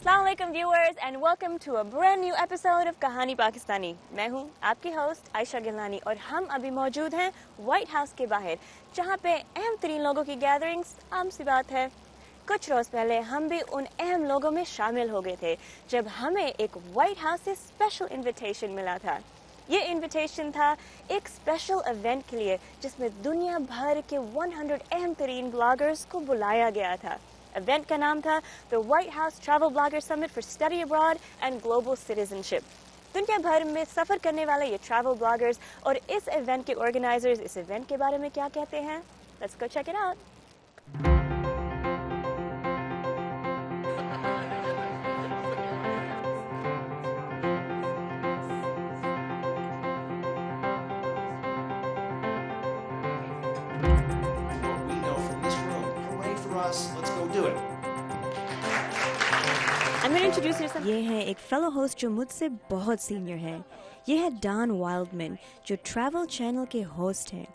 Assalamualaikum viewers and welcome to a brand new episode of कहानी पाकिस्तानी। मैं हूँ आपकी होस्ट आयशा गिलानी और हम अभी मौजूद हैं व्हाइट हाउस के बाहर, जहाँ पे अहम तरीन लोगों की गैदरिंग्स आम सी बात है। कुछ रोज पहले हम भी उन अहम लोगों में शामिल हो गए थे जब हमें एक व्हाइट हाउस से स्पेशल इनविटेशन मिला था। ये इनविटेशन था एक स्पेशल इवेंट के लिए जिसमें दुनिया भर के 100 अहम तरीन ब्लॉगर्स को बुलाया गया था। इवेंट का नाम था the white house travel blogger summit for study abroad and global citizenship. दुनिया भर में सफर करने वाले ये ट्रैवल ब्लॉगर्स और इस इवेंट के ऑर्गेनाइजर्स इस इवेंट के बारे में क्या कहते हैं, let's go check it out. Let's go do it. I'm going to introduce you. ये है एक फेलो होस्ट जो मुझसे बहुत सीनियर है। ये है डॉन वाइल्डमैन जो ट्रैवल चैनल के होस्ट हैं।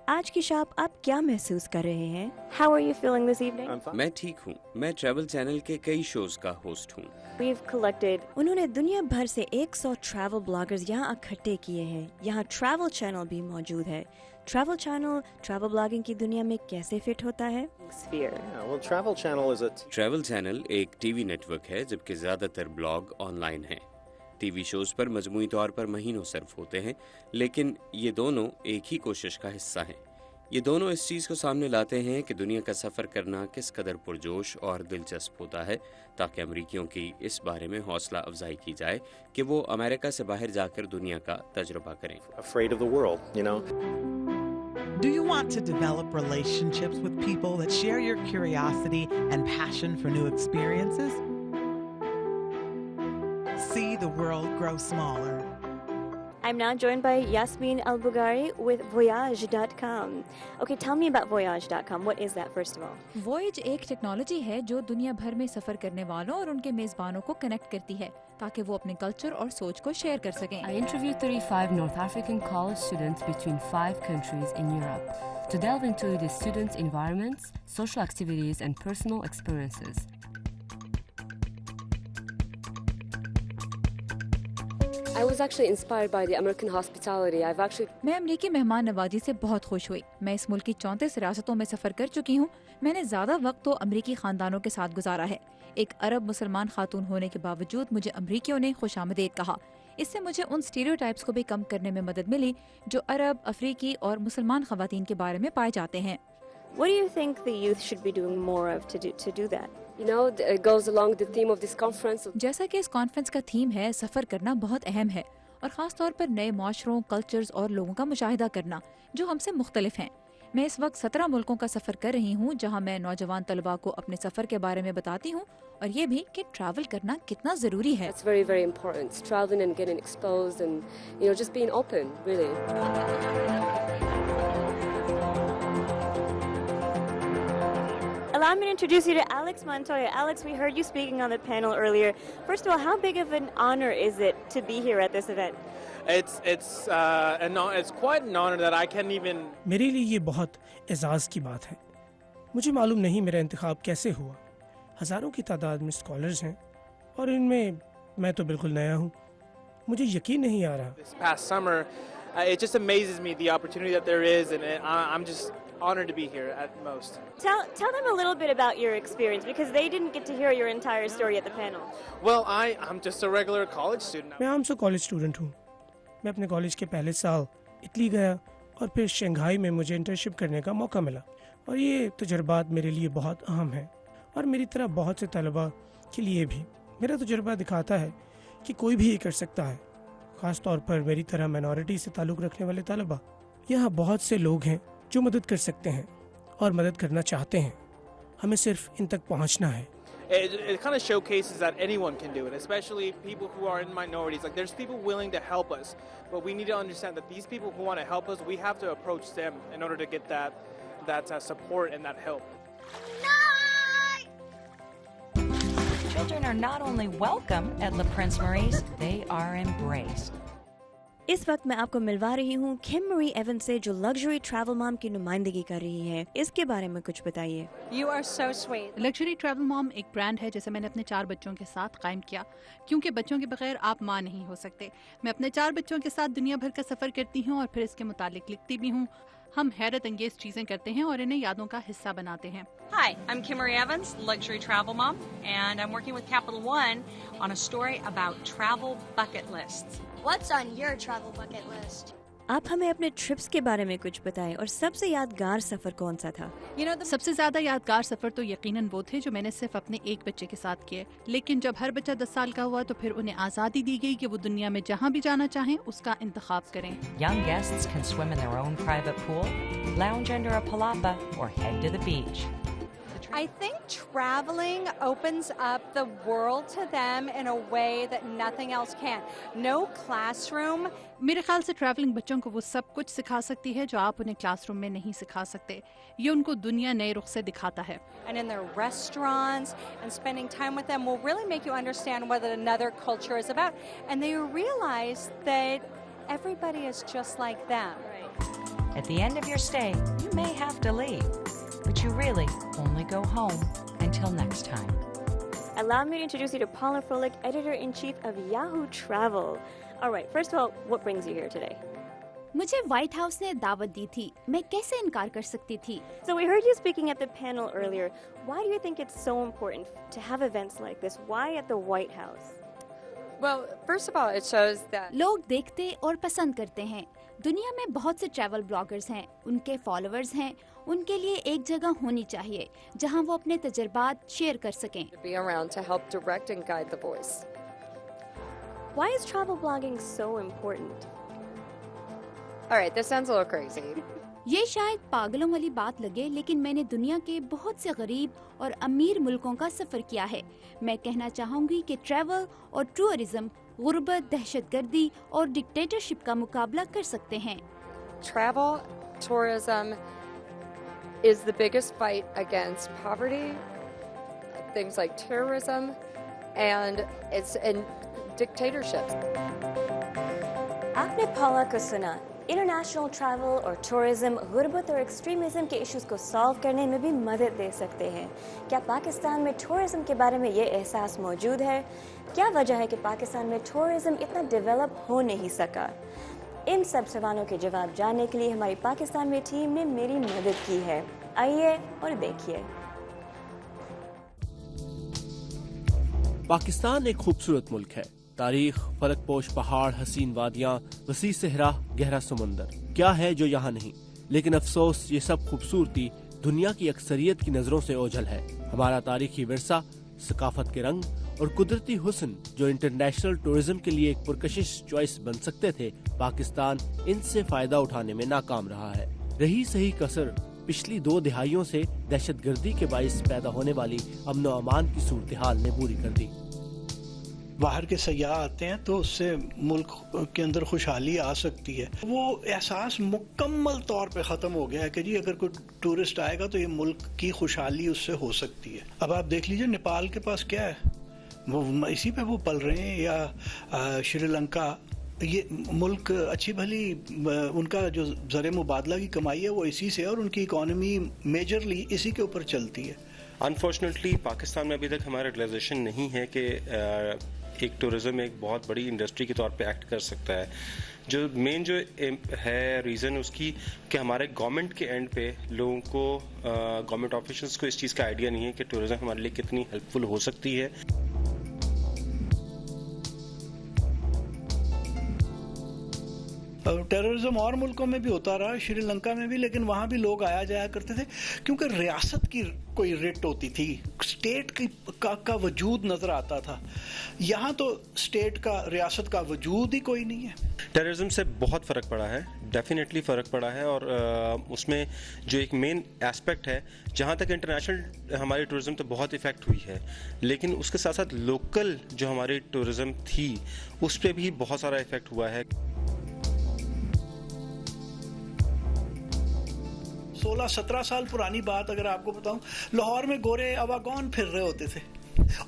आज की शाम आप क्या महसूस कर रहे हैं? How are you feeling this evening? मैं ठीक हूँ। मैं ट्रैवल चैनल के कई शोज का होस्ट हूँ। We've collected. उन्होंने दुनिया भर से 100 ट्रैवल ब्लॉगर्स यहाँ इकट्ठे किए हैं। यहाँ ट्रैवल चैनल भी मौजूद है। ट्रैवल चैनल ट्रैवल ब्लॉगिंग की दुनिया में कैसे फिट होता है? ट्रैवल चैनल एक टीवी नेटवर्क है, जबकि ज्यादातर ब्लॉग ऑनलाइन हैं। टीवी शोज पर मजमूई तौर पर महीनों सर्फ होते हैं, लेकिन ये दोनों एक ही कोशिश का हिस्सा हैं। ये दोनों इस चीज़ को सामने लाते हैं कि दुनिया का सफ़र करना किस कदर पुरजोश और दिलचस्प होता है, ताकि अमरीकियों की इस बारे में हौसला अफजाई की जाए कि वो अमेरिका से बाहर जाकर दुनिया का तजुर्बा करें। Afraid of the world, you know. Do you want to develop relationships with people that share your curiosity and passion for new experiences? See the world grow smaller. I'm now joined by Yasmin Al-Bughari with Voyage.com. Okay, tell me about Voyage.com. What is that, first of all? Voyage एक technology है जो दुनिया भर में सफर करने वालों और उनके मेजबानों को कनेक्ट करती है ताकि वो अपने कल्चर और सोच को शेयर कर सकें। I interviewed 35 North African college students between 5 countries in Europe to delve into the students' environments, social activities and personal experiences. I was actually inspired by the American hospitality. मैं अमरीकी मेहमान नवाजी से बहुत खुश हुई। मैं इस मुल्क की 34 रियासतों में सफर कर चुकी हूँ। मैंने ज्यादा वक्त तो अमरीकी खानदानों के साथ गुजारा है। एक अरब मुसलमान खातून होने के बावजूद मुझे अमरीकियों ने खुशामदीद कहा। इससे मुझे उन स्टीरियोटाइप्स को भी कम करने में मदद मिली जो अरब, अफ्रीकी और मुसलमान खवातीन के बारे में पाए जाते हैं। What do you think the youth should be doing more of to do that? You know, it goes along the theme of this conference. जैसा कि इस कॉन्फ्रेंस का थीम है, सफर करना बहुत अहम है और खास तौर पर नए माशरों, कल्चर्स और लोगों का मुशाहिदा करना जो हमसे मुख्तलिफ हैं। मैं इस वक्त 17 मुल्कों का सफर कर रही हूँ, जहाँ मैं नौजवान तलबा को अपने सफर के बारे में बताती हूँ और ये भी कि ट्रैवल करना कितना जरूरी है। It's very, very important. Traveling and getting exposed and, you know, just being open, really. Allow me to introduce you to Alex Montoya. Alex, we heard you speaking on the panel earlier. First of all, how big of an honor is it to be here at this event? It's quite an honor that I can't even. मेरे लिए ये बहुत एजाज़ की बात है। मुझे मालूम नहीं मेरा इंतखाब कैसे हुआ। हज़ारों की तादाद में स्कॉलर्स हैं और इनमें मैं तो बिल्कुल नया हूँ। मुझे यकीन नहीं आ रहा। This past summer, it just amazes me the opportunity that there is, and I'm just honored to be here at most. Tell them a little bit about your experience because they didn't get to hear your entire story at the panel. Well, I'm just a regular college student. मैं आम सा college student हूँ। मैं अपने college के पहले साल Italy गया और फिर शंघाई में मुझे इंटर्नशिप करने का मौका मिला और ये तजुर्बात मेरे लिए बहुत अहम है और मेरी तरह बहुत से तलबा के लिए भी। मेरा तजुर्बा दिखाता है कि कोई भी ये कर सकता है, ख़ास तौर पर मेरी तरह माइनॉरिटी से ताल्लुक़ रखने वाले तलबा। यहाँ बहुत से लोग हैं जो मदद कर सकते हैं और मदद करना चाहते हैं, हमें सिर्फ इन तक पहुँचना है। It kind of showcases that anyone can do it, especially people who are in minorities. Like, there's people willing to help us, but we need to understand that these people who want to help us, we have to approach them in order to get that support and that help. Children are not only welcome at La Prince Maurice, they are embraced. इस वक्त मैं आपको मिलवा रही हूँ किम मरी Evans से, जो लग्जरी ट्रैवल मॉम की नुमाइंदगी कर रही है। इसके बारे में कुछ बताइए। You are so sweet. Luxury travel mom एक ब्रांड है जिसे मैंने अपने 4 बच्चों के साथ कायम किया, क्योंकि बच्चों के बगैर आप माँ नहीं हो सकते। मैं अपने 4 बच्चों के साथ दुनिया भर का सफर करती हूँ और फिर इसके मुतालिक लिखती भी हूँ। हम हैरत अंगेज चीजें करते हैं और इन्हें यादों का हिस्सा बनाते हैं। Hi, I'm Kim Marie Evans, luxury travel mom, and I'm working with Capital One on a story about travel bucket lists. What's on your travel bucket list? आप हमें अपने ट्रिप्स के बारे में कुछ बताएं और सबसे यादगार सफर कौन सा था? सबसे ज्यादा यादगार सफर तो यकीनन वो थे जो मैंने सिर्फ अपने एक बच्चे के साथ किए, लेकिन जब हर बच्चा 10 साल का हुआ तो फिर उन्हें आजादी दी गई कि वो दुनिया में जहाँ भी जाना चाहें उसका इंतखाब करें। Young guests can swim in their own private pool, lounge under a palapa, or head to the beach. I think traveling opens up the world to them in a way that nothing else can. No classroom. मेरे ख्याल से travelling बच्चों को वो सब कुछ सिखा सकती है जो आप उन्हें क्लासरूम में नहीं सिखा सकते। ये उनको दुनिया नए रुख से दिखाता है। And in their restaurants and spending time with them will really make you understand what another culture is about, and they realize that everybody is just like them. At the end of your stay, you may have to leave, but you really only go home until next time. Allow me to introduce you to Paula Froelich, editor-in-chief of Yahoo Travel. All right, first of all, what brings you here today? मुझे white house ने दावत दी थी, मैं कैसे इनकार कर सकती थी? So we heard you speaking at the panel earlier. Why do you think it's so important to have events like this? Why at the White House? Well, first of all, it shows that लोग देखते और पसंद करते हैं। दुनिया में बहुत से ट्रैवल ब्लॉगर्स हैं, उनके फॉलोअर्स हैं, उनके लिए एक जगह होनी चाहिए जहां वो अपने तजुर्बात शेयर कर सकें। be around to help direct and guide the voice. Why is travel blogging so important? All right, this sounds a little crazy. ये शायद पागलों वाली बात लगे, लेकिन मैंने दुनिया के बहुत से गरीब और अमीर मुल्कों का सफर किया है। मैं कहना चाहूँगी कि ट्रैवल और टूरिज्म गुर्बत, दहशतगर्दी और डिक्टेटरशिप का मुकाबला कर सकते हैं। Travel, tourism is the biggest fight against poverty, things like terrorism, and it's in dictatorships. आपने पॉला को सुना। इंटरनेशनल ट्रैवल और टूरिज्म गुर्बत और एक्सट्रीमिज्म के इश्यूज को सॉल्व करने में भी मदद दे सकते हैं। क्या पाकिस्तान में टूरिज्म के बारे में ये एहसास मौजूद है? क्या वजह है कि पाकिस्तान में टूरिज्म इतना डेवलप हो नहीं सका? इन सब सवालों के जवाब जानने के लिए हमारी पाकिस्तान में टीम ने मेरी मदद की है। आइए और देखिए। पाकिस्तान एक खूबसूरत मुल्क है। तारीख, फलकपोश पहाड़, हसीन वादियाँ, वसी सहरा, गहरा समुंदर, क्या है जो यहाँ नहीं। लेकिन अफसोस ये सब खूबसूरती दुनिया की अक्सरियत की नजरों से ओझल है। हमारा तारीखी विरसा, सकाफत के रंग और कुदरती हुस्न जो इंटरनेशनल टूरिज्म के लिए एक पुरकशिश चॉइस बन सकते थे, पाकिस्तान इनसे फायदा उठाने में नाकाम रहा है। रही सही कसर पिछली 2 दिहाइयों से दहशतगर्दी के बाइस पैदा होने वाली अमन व अमान की सूरत हाल ने पूरी कर दी। बाहर के सयाह आते हैं तो उससे मुल्क के अंदर खुशहाली आ सकती है। वो एहसास मुकम्मल तौर पे ख़त्म हो गया है कि जी अगर कोई टूरिस्ट आएगा तो ये मुल्क की खुशहाली उससे हो सकती है। अब आप देख लीजिए नेपाल के पास क्या है, वो इसी पे वो पल रहे हैं, या श्रीलंका, ये मुल्क अच्छी भली उनका जो ज़र मुबादला की कमाई है वो इसी से, और उनकी इकॉनमी मेजरली इसी के ऊपर चलती है। अनफॉर्चुनेटली पाकिस्तान में अभी तक हमारा रियलाइजेशन नहीं है कि एक टूरिज्म एक बहुत बड़ी इंडस्ट्री के तौर पे एक्ट कर सकता है। जो मेन जो है रीज़न उसकी कि हमारे गवर्नमेंट के एंड पे लोगों को, गवर्नमेंट ऑफिशियल्स को इस चीज़ का आइडिया नहीं है कि टूरिज्म हमारे लिए कितनी हेल्पफुल हो सकती है। टेररिज्म और मुल्कों में भी होता रहा, श्रीलंका में भी, लेकिन वहाँ भी लोग आया जाया करते थे क्योंकि रियासत की कोई रिट होती थी, स्टेट का वजूद नजर आता था। यहाँ तो स्टेट का, रियासत का वजूद ही कोई नहीं है। टेररिज्म से बहुत फ़र्क पड़ा है, डेफिनेटली फ़र्क पड़ा है। और उसमें जो एक मेन एस्पेक्ट है, जहाँ तक इंटरनेशनल हमारी टूरिज़्म तो बहुत इफ़ेक्ट हुई है, लेकिन उसके साथ साथ लोकल जो हमारी टूरिज़्म थी उस पर भी बहुत सारा इफ़ेक्ट हुआ है। 16-17 साल पुरानी बात अगर आपको बताऊं, लाहौर में गोरे अवागौन फिर रहे होते थे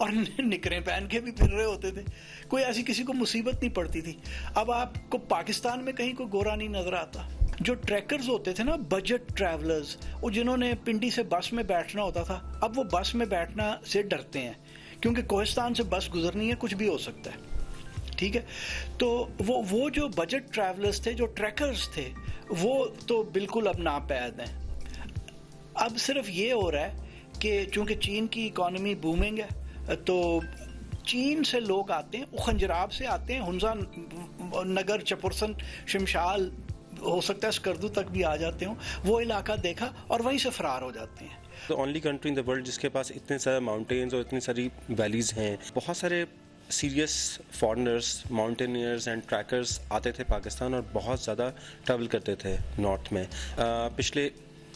और निकरें पहन के भी फिर रहे होते थे, कोई ऐसी किसी को मुसीबत नहीं पड़ती थी। अब आपको पाकिस्तान में कहीं कोई गोरा नहीं नजर आता। जो ट्रैकर्स होते थे ना, बजट ट्रैवलर्स, वो जिन्होंने पिंडी से बस में बैठना होता था, अब वो बस में बैठना से डरते हैं क्योंकि कोहिस्तान से बस गुजरनी है, कुछ भी हो सकता है, ठीक है। तो वो जो बजट ट्रैवलर्स थे, जो ट्रैकर्स थे, वो तो बिल्कुल अब नापैद हैं। अब सिर्फ ये हो रहा है कि चूंकि चीन की इकॉनमी बूमिंग है, तो चीन से लोग आते हैं, खंजराब से आते हैं, हुंजा नगर, चपुरसन, शिमशाल, हो सकता है स्कर्दू तक भी आ जाते हो, वो इलाका देखा और वहीं से फरार हो जाते हैं। तो only country in the world जिसके पास इतने सारे माउंटेन्स और इतनी सारी वैलीज हैं। बहुत सारे serious foreigners, mountaineers and trekkers आते थे पाकिस्तान और बहुत ज़्यादा ट्रैवल करते थे नॉर्थ में। पिछले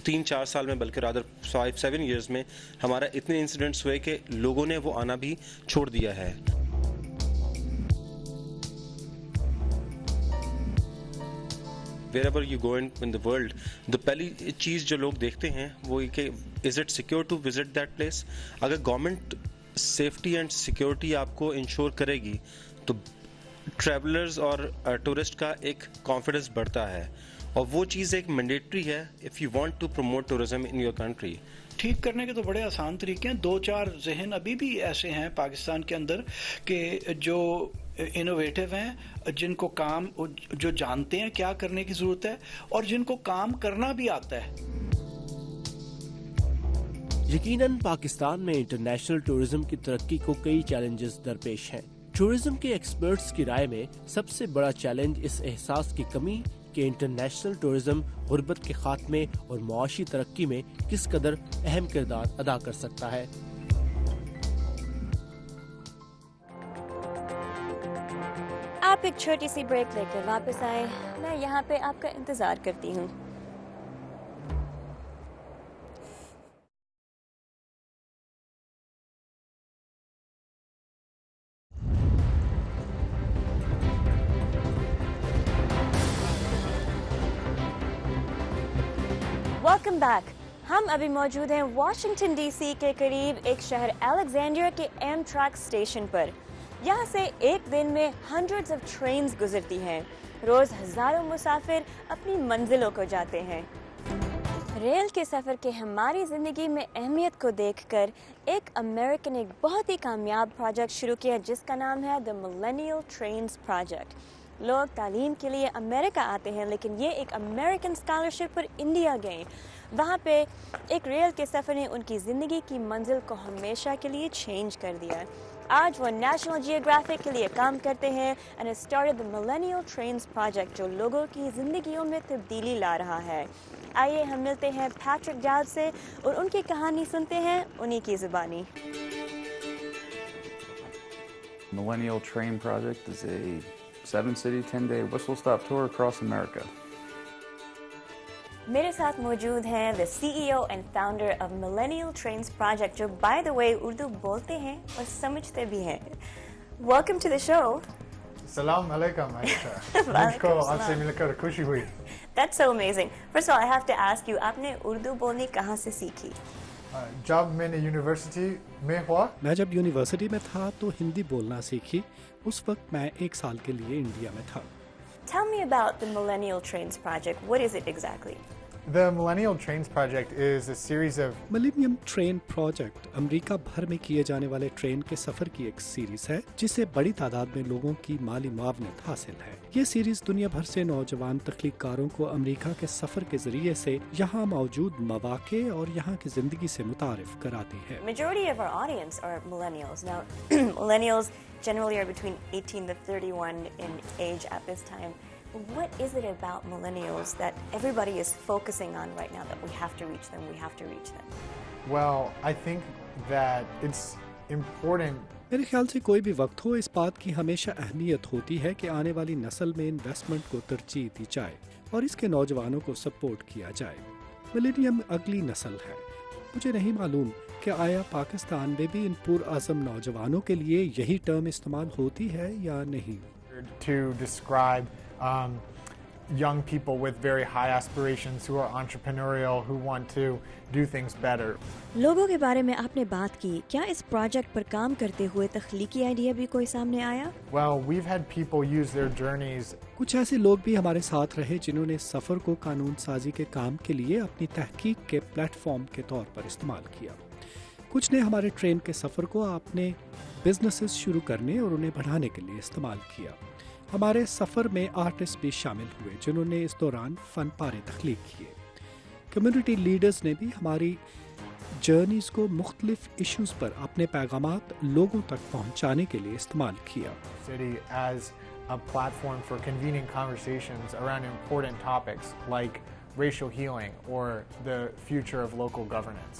3-4 साल में, बल्कि रादर 5-7 ईयर्स में हमारा इतने इंसिडेंट्स हुए कि लोगों ने वो आना भी छोड़ दिया है। Wherever you go in the world, the पहली चीज़ जो लोग देखते हैं वो ये कि is it secure to visit that place? अगर गवर्नमेंट सेफ्टी एंड सिक्योरिटी आपको इंश्योर करेगी तो ट्रैवलर्स और टूरिस्ट का एक कॉन्फिडेंस बढ़ता है, और वो चीज़ एक मैंडेटरी है if you want to promote tourism in your country. ठीक करने के तो बड़े आसान तरीके हैं। 2-4 जहन अभी भी ऐसे हैं पाकिस्तान के अंदर कि जो इनोवेटिव हैं, जिनको काम, जो जानते हैं क्या करने की ज़रूरत है और जिनको काम करना भी आता है। यकीनन पाकिस्तान में इंटरनेशनल टूरिज्म की तरक्की को कई चैलेंजेस दरपेश हैं। टूरिज्म के एक्सपर्ट्स की राय में सबसे बड़ा चैलेंज इस एहसास की कमी कि इंटरनेशनल टूरिज्म गुर्बत के खात्मे और मुआशी तरक्की में किस कदर अहम किरदार अदा कर सकता है। आप एक छोटी सी ब्रेक लेकर वापस आए, मैं यहाँ पे आपका इंतजार करती हूँ। Welcome back. हम अभी मौजूद हैं वाशिंगटन डीसी के करीब एक शहर अलेक्जेंड्रिया के एमट्रैक स्टेशन पर। यहाँ से एक दिन में हंड्रेड्स ऑफ ट्रेन्स गुजरती हैं। रोज हजारों मुसाफिर अपनी मंजिलों को जाते हैं। रेल के सफ़र के हमारी ज़िंदगी में अहमियत को देखकर एक अमेरिकन ने एक बहुत ही कामयाब प्रोजेक्ट शुरू किया जिसका नाम है द मिलेनियल ट्रेन्स प्रोजेक्ट। लोग तालीम के लिए अमेरिका आते हैं, लेकिन ये एक अमेरिकन स्कॉलरशिप पर इंडिया गए। वहाँ पे एक रेल के सफ़र ने उनकी ज़िंदगी की मंजिल को हमेशा के लिए चेंज कर दिया। आज वो नेशनल जियोग्राफिक के लिए काम करते हैं and started the millennial trains project जो लोगों की ज़िंदगियों में तब्दीली ला रहा है। आइए हम मिलते हैं पैट्रिक डाउड से और उनकी कहानी सुनते हैं उन्हीं की ज़ुबानी। Millennial Train Project is a 7-city, 10-day whistle-stop tour across America. मेरे साथ मौजूद हैं the CEO and founder of Millennial Trains Project, जो by the way उर्दू बोलते हैं और समझते भी हैं। Welcome to the show. सलाम अलैकुम आयशा। मुझको आपसे मिलकर खुशी हुई। That's so amazing. First of all, I have to ask you, आपने उर्दू बोलनी कहाँ से सीखी? जब मैंने यूनिवर्सिटी में हुआ, मैं जब यूनिवर्सिटी में था तो हिंदी बोलना सीखी। उस वक्त मैं 1 साल के लिए इंडिया में था। Tell me about the Millennial Trains Project. What is it exactly? The Millennial Trains Project is a series of millennium train project America भर में किए जाने वाले ट्रेन के सफर की एक सीरीज है जिससे बड़ी तादाद में लोगों की माली मुआवनत हासिल है। ये सीरीज दुनिया भर से नौजवान तख्लीकारों को अमेरिका के सफर के जरिए से यहाँ मौजूद मौके और यहाँ की जिंदगी से मुतारिफ कराती है। Majority of our audience are millennials. Now, millennials generally are between 18 to 31 in age at this time. what is it about millennials that everybody is focusing on right now that we have to reach them, we have to reach them? Well, I think that it's important. मेरे ख्याल से कोई भी वक्त हो, इस बात की हमेशा अहमियत होती है कि आने वाली नस्ल में इन्वेस्टमेंट को तरजीह दी जाए और इसके नौजवानों को सपोर्ट किया जाए। मिलेनियम अगली नस्ल है। मुझे नहीं मालूम कि आया पाकिस्तान में भी इन पुरअज़म नौजवानों के लिए यही टर्म इस्तेमाल होती है या नहीं। To describe young people with very high aspirations who are entrepreneurial, who want to do things better. लोगों के बारे में आपने बात की, क्या इस प्रोजेक्ट पर काम करते हुए तख्लीकी आइडिया भी कोई सामने आया? Well, we've had people use their journeys. कुछ ऐसे लोग भी हमारे साथ रहे जिन्होंने सफ़र को कानून साजी के काम के लिए अपनी तहकीक के प्लेटफॉर्म के तौर पर इस्तेमाल किया। कुछ ने हमारे ट्रेन के सफ़र को अपने बिजनेसेस शुरू करने और उन्हें बढ़ाने के लिए इस्तेमाल किया। हमारे सफ़र में आर्टिस्ट भी शामिल हुए जिन्होंने इस दौरान फ़न पारे तख्लीक किए। कम्युनिटी लीडर्स ने भी हमारी जर्नीज़ को मुख्तलिफ इश्यूज़ पर अपने पैगामात लोगों तक पहुंचाने के लिए इस्तेमाल किया। City as a platform for convening conversations around important topics like racial healing or the future of local governance.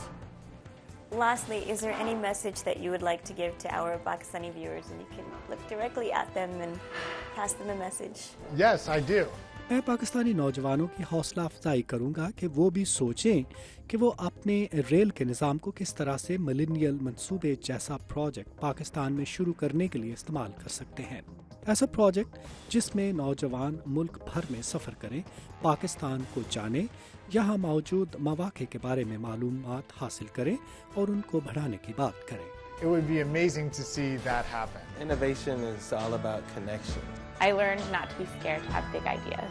Lastly, is there any message that you would like to give to our Pakistani viewers, and you can look directly at them and pass them a message? Yes, I do. मैं पाकिस्तानी नौजवानों की हौसला अफजाई करूंगा कि वो भी सोचें कि वो अपने रेल के निज़ाम को किस तरह से मिलेनियल मंसूबे जैसा प्रोजेक्ट पाकिस्तान में शुरू करने के लिए इस्तेमाल कर सकते हैं। ऐसा प्रोजेक्ट जिसमें नौजवान मुल्क भर में सफ़र करें, पाकिस्तान को जानें, यहाँ मौजूद मौक़े के बारे में मालूमात हासिल करें और उनको बढ़ाने की बात करें। It would be amazing to see that happen. Innovation is all about connection. I learned not to be scared to have big ideas.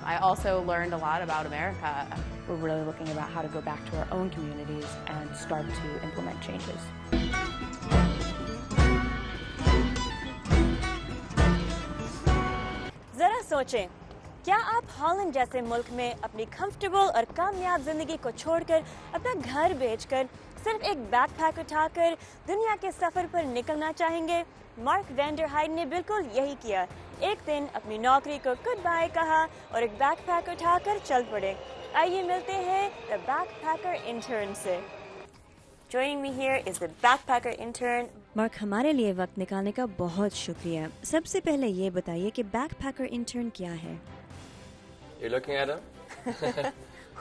I also learned a lot about America. We're really looking about how to go back to our own communities and start to implement changes. जरा सोचें, क्या आप Holland जैसे मुल्क में अपनी comfortable और कामयाब जिंदगी को छोड़कर अपना घर बेचकर सिर्फ एक बैकपैक उठाकर दुनिया के सफर पर निकलना चाहेंगे? मार्क वैंडर हाइड ने बिल्कुल यही किया। एक दिन अपनी नौकरी को गुड बाय कहा और एक बैकपैक उठाकर चल पड़े। आइए मिलते हैं द बैकपैकर इंटर्न से। Joining me here is the backpacker intern. Mark, हमारे लिए वक्त निकालने का बहुत शुक्रिया। सबसे पहले ये बताइए कि बैकपैकर इंटर्न क्या है? You're looking at him?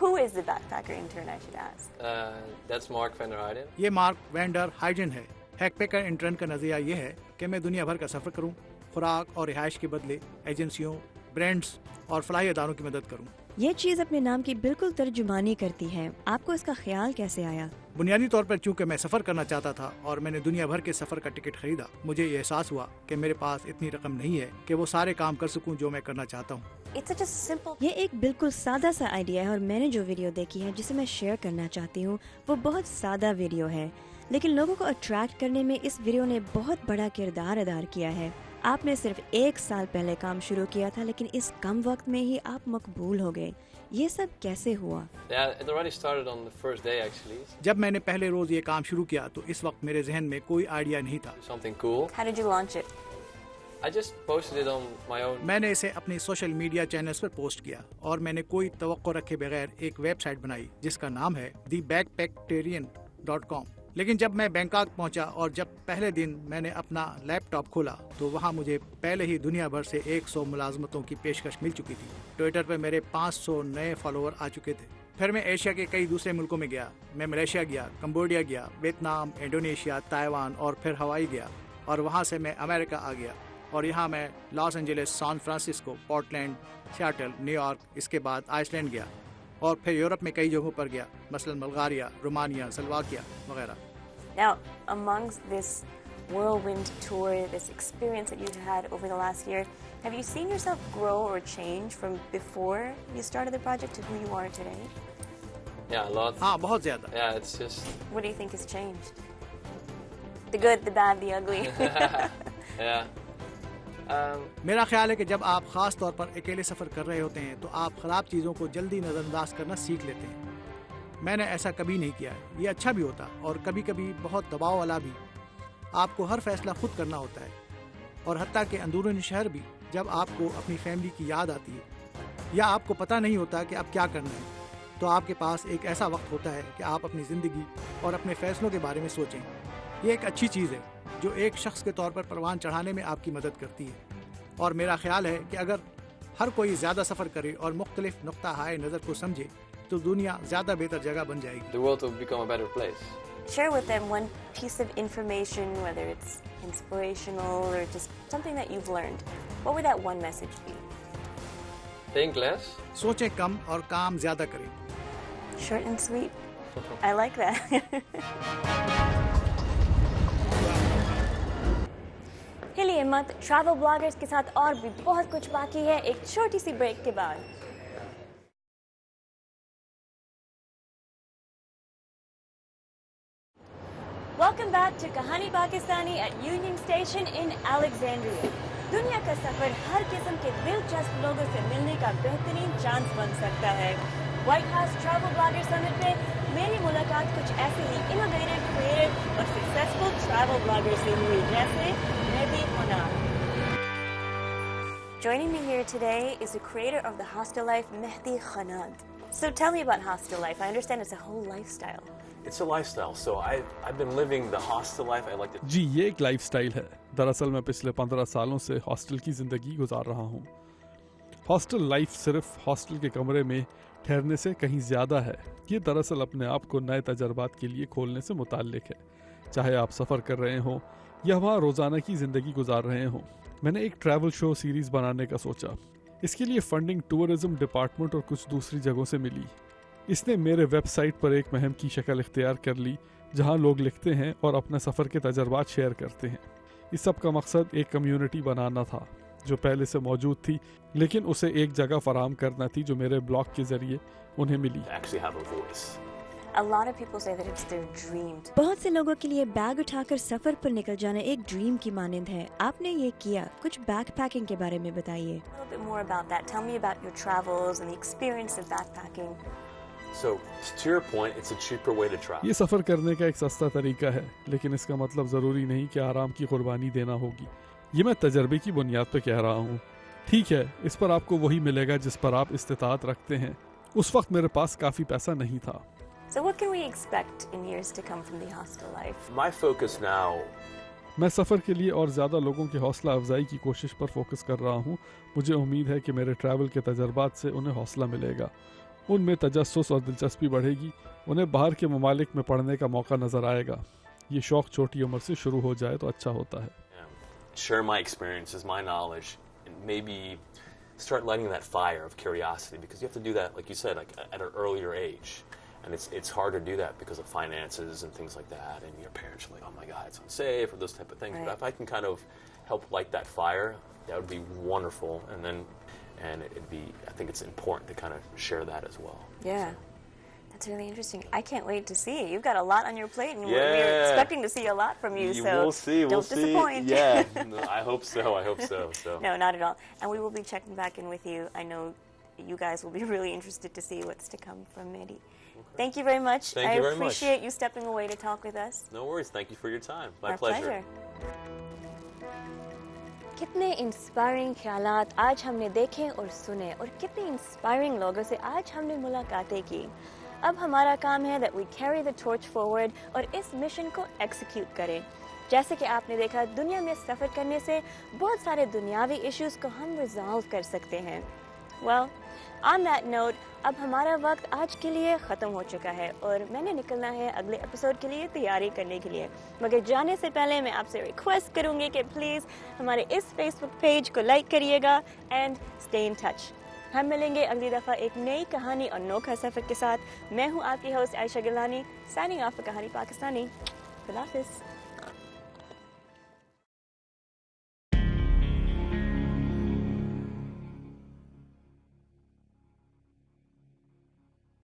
Who is the backpacker intern, I should ask? That's Mark van der Heijden. ये मार्क वैंडर हाइजन है। बैकपैकर इंटर्न का नजरिया ये है कि मैं दुनिया भर का सफर करूं, खुराक और रिहाइश के बदले एजेंसियों, ब्रांड्स और फलाही इदारों की मदद करूं। ये चीज अपने नाम की बिल्कुल तर्जुमानी करती है। आपको इसका ख्याल कैसे आया? बुनियादी तौर पर चूंकि मैं सफर करना चाहता था और मैंने दुनिया भर के सफर का टिकट खरीदा, मुझे ये एहसास हुआ कि मेरे पास इतनी रकम नहीं है कि वो सारे काम कर सकूं जो मैं करना चाहता हूँ। ये एक बिल्कुल सादा सा आइडिया है और मैंने जो वीडियो देखी है जिसे मैं शेयर करना चाहती हूँ वो बहुत सादा वीडियो है, लेकिन लोगों को अट्रैक्ट करने में इस वीडियो ने बहुत बड़ा किरदार अदा किया है। आपने सिर्फ 1 साल पहले काम शुरू किया था, लेकिन इस कम वक्त में ही आप मकबूल हो गए। ये सब कैसे हुआ? Yeah, it already started on the first day actually. जब मैंने पहले रोज ये काम शुरू किया तो इस वक्त मेरे जहन में कोई आइडिया नहीं था। Something cool. How did you launch it? I just posted it on my own. मैंने इसे अपने सोशल मीडिया चैनल्स पर पोस्ट किया और मैंने कोई तवक्को रखे बगैर एक वेबसाइट बनाई जिसका नाम है thebackpacktarian.com। लेकिन जब मैं बैंकॉक पहुंचा और जब पहले दिन मैंने अपना लैपटॉप खोला तो वहां मुझे पहले ही दुनिया भर से 100 मुलाजमतों की पेशकश मिल चुकी थी। ट्विटर पर मेरे 500 नए फॉलोअर आ चुके थे। फिर मैं एशिया के कई दूसरे मुल्कों में गया। मैं मलेशिया गया, कंबोडिया गया, वियतनाम, इंडोनेशिया, ताइवान और फिर हवाई गया और वहाँ से मैं अमेरिका आ गया और यहाँ मैं Los Angeles, San Francisco, Portland, Seattle, New York, इसके बाद आइसलैंड गया और फिर यूरोप में कई जगहों पर गया, मसलन बल्गारिया, रोमानिया, स्लोवाकिया वगैरह। Now, amongst this whirlwind tour, this experience that you've had over the last year, have you seen yourself grow or change from before you started the project to who you are today? Yeah, a lot. हाँ, बहुत ज़्यादा। Yeah, it's just. What do you think has changed? The good, the bad, the ugly. Yeah. मेरा ख्याल है कि जब आप खास तौर पर अकेले सफर कर रहे होते हैं तो आप खराब चीज़ों को जल्दी नज़रअंदाज करना सीख लेते हैं। मैंने ऐसा कभी नहीं किया। ये अच्छा भी होता और कभी कभी बहुत दबाव वाला भी। आपको हर फैसला खुद करना होता है और हत्ता के अंदरूनी शहर भी जब आपको अपनी फैमिली की याद आती है या आपको पता नहीं होता कि अब क्या करना है, तो आपके पास एक ऐसा वक्त होता है कि आप अपनी ज़िंदगी और अपने फ़ैसलों के बारे में सोचें। ये एक अच्छी चीज़ है जो एक शख्स के तौर पर परवान चढ़ाने में आपकी मदद करती है। और मेरा ख्याल है कि अगर हर कोई ज़्यादा सफ़र करे और मुख्तलिफ नुक्ता हाय नज़र को समझे तो दुनिया ज़्यादा बेहतर जगह बन जाएगी। The world will become a better place. Share with them one piece of information, whether it's inspirational or just something that you've learned. What would that one message be? Think less. सोचें कम और काम ज़्यादा करें। Short and sweet. I like that. हिलिए मत, travel bloggers के साथ और भी बहुत कुछ बाकी है एक छोटी सी ब्रेक के बाद। Welcome back to कहानी Pakistani at Union Station in Alexandria. दुनिया का सफर हर किस्म के दिलचस्प लोगों से मिलने का बेहतरीन चांस बन सकता है। White house travel blogger summit पे मेरी मुलाकात कुछ ऐसे ही इनोवेटिव, क्रिएटिव और सक्सेसफुल ट्रैवल ब्लॉगर से हुई जैसे Mehdi खनाद। Joining me here today is the creator of the hostel life, Mehdi Khanad. So tell me about hostel life. I understand it's a whole lifestyle. It's a lifestyle. So I've been living the hostel life. I like to. जी ये एक lifestyle है। दरअसल मैं पिछले 15 सालों से hostel की ज़िंदगी गुजार रहा हूँ। हॉस्टल लाइफ सिर्फ हॉस्टल के कमरे में ठहरने से कहीं ज़्यादा है। ये दरअसल अपने आप को नए तजर्बात के लिए खोलने से मुताल्लिक है। चाहे आप सफ़र कर रहे हों या वहाँ रोज़ाना की ज़िंदगी गुजार रहे हों। मैंने एक ट्रैवल शो सीरीज़ बनाने का सोचा। इसके लिए फंडिंग टूरिज्म डिपार्टमेंट और कुछ दूसरी जगहों से मिली। इसने मेरे वेबसाइट पर एक मुहिम की शक्ल इख्तियार कर ली जहां लोग लिखते हैं और अपने सफ़र के तजर्बात शेयर करते हैं। इस सब का मकसद एक कम्युनिटी बनाना था जो पहले से मौजूद थी, लेकिन उसे एक जगह फराहम करना थी जो मेरे ब्लॉग के ज़रिए उन्हें मिली। A lot of people say that it's their dream. बहुत से लोगों के लिए बैग उठाकर सफर पर निकल जाना एक ड्रीम की मानिंद है। आपने ये किया। कुछ बैकपैकिंग के बारे में बताइए। A little bit more about that. Tell me about your travels and the experience of backpacking. So to your point, it's a cheaper way to travel. ये सफ़र करने का एक सस्ता तरीका है, लेकिन इसका मतलब ज़रूरी नहीं कि आराम की कुर्बानी देना होगी। ये मैं तजर्बे की बुनियाद पर कह रहा हूँ। ठीक है, इस पर आपको वही मिलेगा जिस पर आप इस्तिताअत रखते हैं। उस वक्त मेरे पास काफ़ी पैसा नहीं था। So what can we expect in years to come from the hostel life? My focus now. मैं सफ़र के लिए और ज़्यादा लोगों की हौसला अफजाई की कोशिश पर फोकस कर रहा हूँ। मुझे उम्मीद है कि मेरे ट्रैवल के तजर्बात से उन्हें हौसला मिलेगा, उनमें तजस्सुस और दिलचस्पी बढ़ेगी, उन्हें बाहर के ममालिक में पढ़ने का मौका नज़र आएगा। ये शौक़ छोटी उम्र से शुरू हो जाए तो अच्छा होता है। Share my experiences, my knowledge, and maybe start lighting that fire of curiosity, because you have to do that, like you said, like at an earlier age. And it's hard to do that because of finances and things like that, and your parents are like, oh my God, it's unsafe, or those type of things. Right. But if I can kind of help light that fire, that would be wonderful. And it'd be, I think it's important to kind of share that as well. Yeah. So. That's really interesting. I can't wait to see. You've got a lot on your plate, and we're expecting to see a lot from you. So we'll see. Don't disappoint. Yeah, no, I hope so. I hope so. No, not at all. And we will be checking back in with you. I know you guys will be really interested to see what's to come from Mehdi. Thank you very much. Thank you very much. I appreciate you stepping away to talk with us. No worries. Thank you for your time. My Our pleasure. कितने inspiring ख्यालात आज हमने देखे और सुने, और कितने inspiring लोगों से आज हमने मुलाकातें की। अब हमारा काम है that we carry the torch forward और इस मिशन को एक्सिक्यूट करें। जैसे कि आपने देखा, दुनिया में सफ़र करने से बहुत सारे दुनियावी इश्यूज को हम रिजॉल्व कर सकते हैं। Well, on that note, अब हमारा वक्त आज के लिए ख़त्म हो चुका है और मैंने निकलना है अगले एपिसोड के लिए तैयारी करने के लिए। मगर जाने से पहले मैं आपसे रिक्वेस्ट करूँगी कि प्लीज़ हमारे इस फेसबुक पेज को लाइक करिएगा एंड स्टे इन टच। हम मिलेंगे अगली दफ़ा एक नई कहानी और अनोखा सफ़र के साथ। मैं हूँ आपकी host Ayesha Gilani, signing off Kahani Pakistani. खुदा हाफिज़।